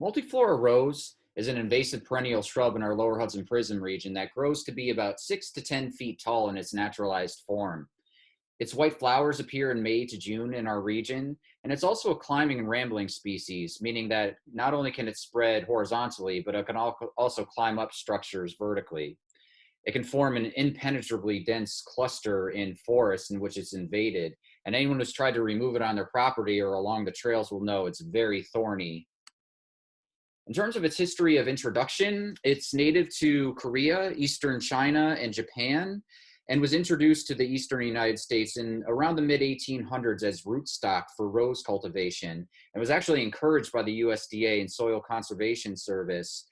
Multiflora rose is an invasive perennial shrub in our Lower Hudson PRISM region that grows to be about 6 to 10 feet tall in its naturalized form. Its white flowers appear in May to June in our region, and it's also a climbing and rambling species, meaning that not only can it spread horizontally, but it can also climb up structures vertically. It can form an impenetrably dense cluster in forests in which it's invaded, and anyone who's tried to remove it on their property or along the trails will know it's very thorny. In terms of its history of introduction, it's native to Korea, Eastern China, and Japan, and was introduced to the Eastern United States in around the mid 1800s as rootstock for rose cultivation, and was actually encouraged by the USDA and Soil Conservation Service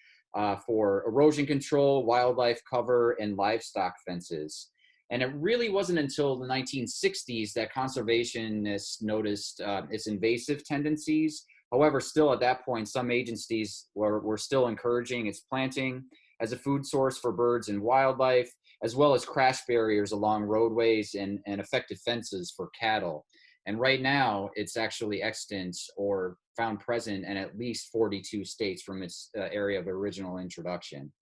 for erosion control, wildlife cover, and livestock fences. And it really wasn't until the 1960s that conservationists noticed its invasive tendencies. However, still at that point, some agencies were still encouraging its planting as a food source for birds and wildlife, as well as crash barriers along roadways and effective fences for cattle. And right now, it's actually extant or found present in at least 42 states from its area of original introduction.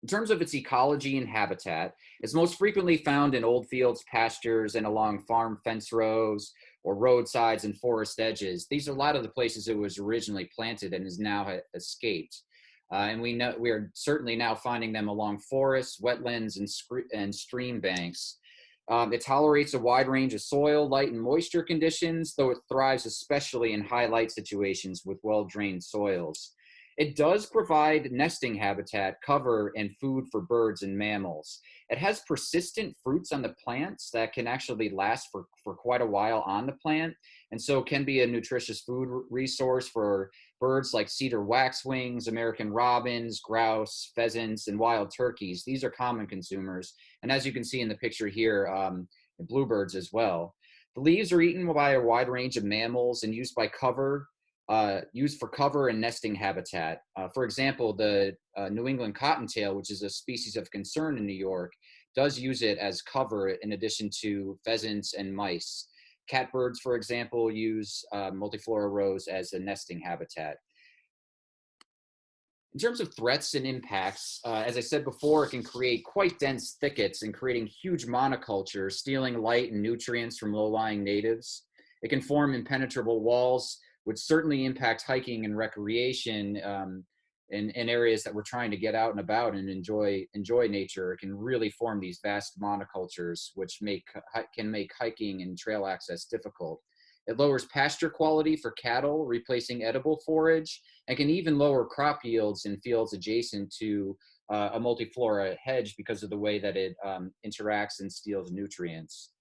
In terms of its ecology and habitat, it's most frequently found in old fields, pastures, and along farm fence rows or roadsides and forest edges. These are a lot of the places it was originally planted and has now escaped. And we are certainly now finding them along forests, wetlands, and stream banks. It tolerates a wide range of soil, light, and moisture conditions, though it thrives especially in high light situations with well-drained soils. It does provide nesting habitat, cover, and food for birds and mammals. It has persistent fruits on the plants that can actually last for quite a while on the plant, and so can be a nutritious food resource for birds like cedar waxwings, American robins, grouse, pheasants, and wild turkeys. These are common consumers, and as you can see in the picture here, bluebirds as well. The leaves are eaten by a wide range of mammals and used for cover and nesting habitat. For example, the New England cottontail, which is a species of concern in New York, does use it as cover in addition to pheasants and mice. Catbirds, for example, use Multiflora rose as a nesting habitat. In terms of threats and impacts, as I said before, it can create quite dense thickets and creating huge monocultures, stealing light and nutrients from low-lying natives. It can form impenetrable walls, which certainly impact hiking and recreation in areas that we're trying to get out and about and enjoy nature. It can really form these vast monocultures, which can make hiking and trail access difficult. It lowers pasture quality for cattle, replacing edible forage, and can even lower crop yields in fields adjacent to a multiflora hedge because of the way that it interacts and steals nutrients.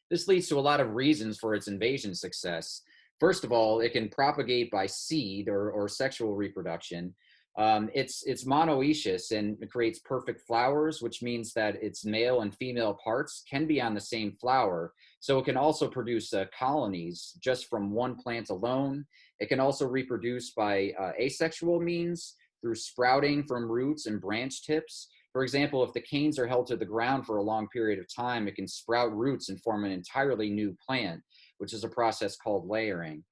This leads to a lot of reasons for its invasion success. First of all, it can propagate by seed or sexual reproduction. It's monoecious and it creates perfect flowers, which means that its male and female parts can be on the same flower. So it can also produce colonies just from one plant alone. It can also reproduce by asexual means through sprouting from roots and branch tips. For example, if the canes are held to the ground for a long period of time, it can sprout roots and form an entirely new plant, which is a process called layering.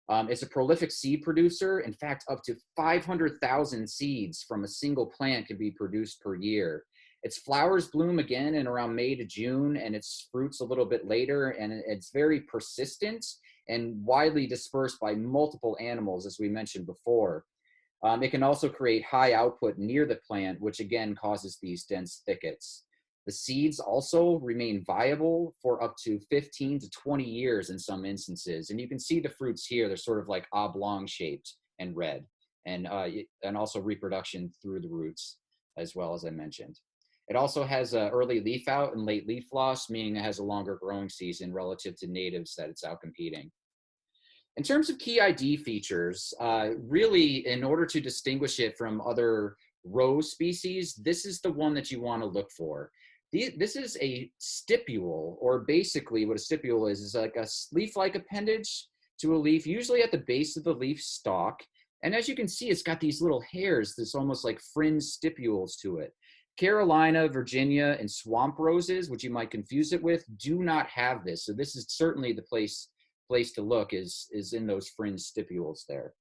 It's a prolific seed producer. In fact, up to 500,000 seeds from a single plant can be produced per year. Its flowers bloom again in around May to June, and its fruits a little bit later, and it's very persistent and widely dispersed by multiple animals, as we mentioned before. It can also create high output near the plant, which again causes these dense thickets. The seeds also remain viable for up to 15 to 20 years in some instances. And you can see the fruits here, they're sort of like oblong shaped and red, and also reproduction through the roots as well, as I mentioned. It also has early leaf out and late leaf loss, meaning it has a longer growing season relative to natives that it's out competing. In terms of key ID features, really, in order to distinguish it from other rose species, this is the one that you want to look for. This is a stipule, or basically what a stipule is like a leaf-like appendage to a leaf, usually at the base of the leaf stalk. And as you can see, it's got these little hairs, this almost like fringe stipules to it. Carolina, Virginia, and swamp roses, which you might confuse it with, do not have this. So this is certainly the place place to look is in those fringe stipules there.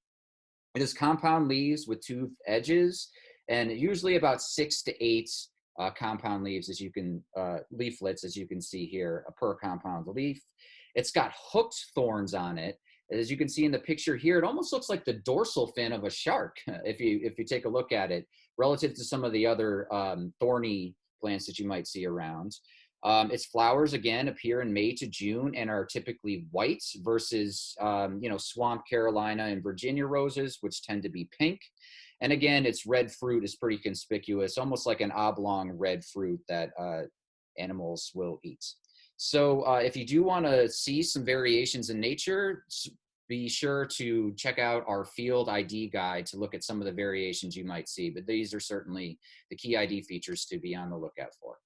It has compound leaves with toothed edges, and usually about 6 to 8 compound leaves, as you can leaflets, as you can see here, per compound leaf. It's got hooked thorns on it. As you can see in the picture here, it almost looks like the dorsal fin of a shark if you take a look at it, relative to some of the other thorny plants that you might see around. Its flowers, again, appear in May to June and are typically white versus, swamp Carolina and Virginia roses, which tend to be pink. And again, its red fruit is pretty conspicuous, almost like an oblong red fruit that animals will eat. So if you do want to see some variations in nature, be sure to check out our field ID guide to look at some of the variations you might see. But these are certainly the key ID features to be on the lookout for.